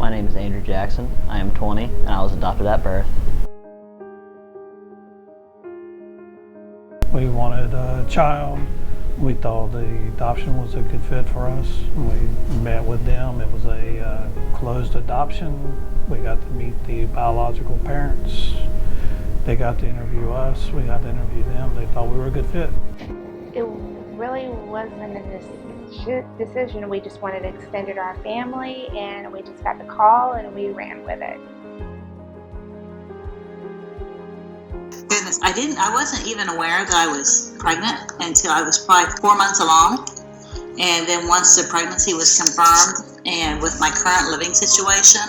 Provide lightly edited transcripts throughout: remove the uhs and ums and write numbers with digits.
My name is Andrew Jackson. I am 20 and I was adopted at birth. We wanted a child. We thought the adoption was a good fit for us. We met with them. It was a closed adoption. We got to meet the biological parents. They got to interview us. We got to interview them. They thought we were a good fit. It really wasn't a decision. We just wanted to extend it to our family, and we just got the call and we ran with it. Goodness, I wasn't even aware that I was pregnant until I was probably 4 months along. And then once the pregnancy was confirmed, and with my current living situation,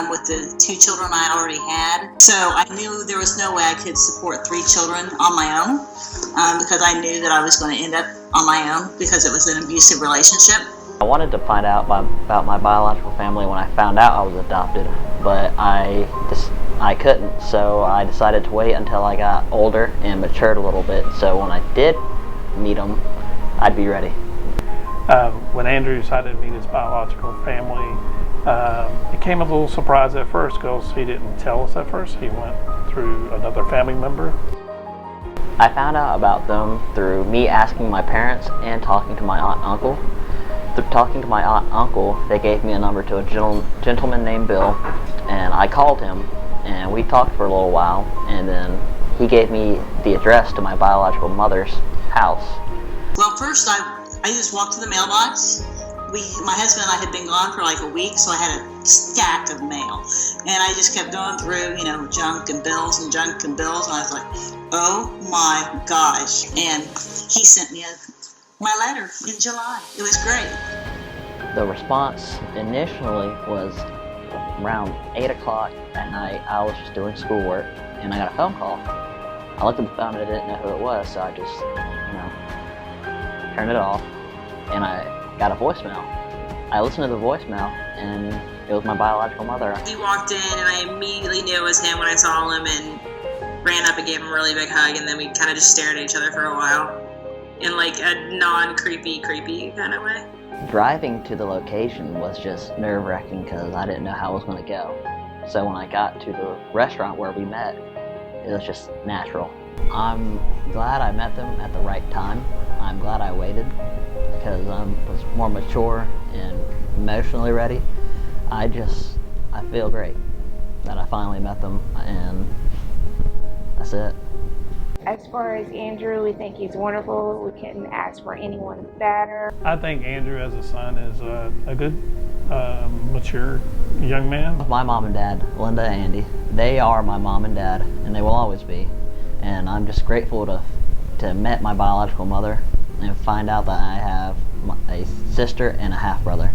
with the 2 children I already had, so I knew there was no way I could support 3 children on my own, because I knew that I was going to end up on my own because it was an abusive relationship. I wanted to find out about my biological family when I found out I was adopted, but I couldn't, so I decided to wait until I got older and matured a little bit, so when I did meet them, I'd be ready. When Andrew decided to meet his biological family, it came a little surprise at first because he didn't tell us at first. He went through another family member. I found out about them through me asking my parents and talking to my aunt and uncle. Through talking to my aunt and uncle, they gave me a number to a gentleman named Bill, and I called him, and we talked for a little while, and then he gave me the address to my biological mother's house. Well, first I just walked to the mailbox. My husband and I had been gone for like a week, so I had a stack of mail. And I just kept going through, junk and bills and junk and bills. And I was like, oh my gosh. And he sent me my letter in July. It was great. The response initially was around 8 o'clock at night. I was just doing schoolwork, and I got a phone call. I looked at the phone and I didn't know who it was, so I just, turned it off, and I got a voicemail. I listened to the voicemail, and it was my biological mother. He walked in, and I immediately knew it was him when I saw him, and ran up and gave him a really big hug, and then we kind of just stared at each other for a while in like a non-creepy kind of way. Driving to the location was just nerve-wracking because I didn't know how I was going to go. So when I got to the restaurant where we met, it was just natural. I'm glad I met them at the right time. I'm glad I waited because I was more mature and emotionally ready. I feel great that I finally met them, and that's it. As far as Andrew, we think he's wonderful. We couldn't ask for anyone better. I think Andrew as a son is a good, mature young man. My mom and dad, Linda and Andy, they are my mom and dad, and they will always be. And I'm just grateful to met my biological mother and find out that I have a sister and a half-brother.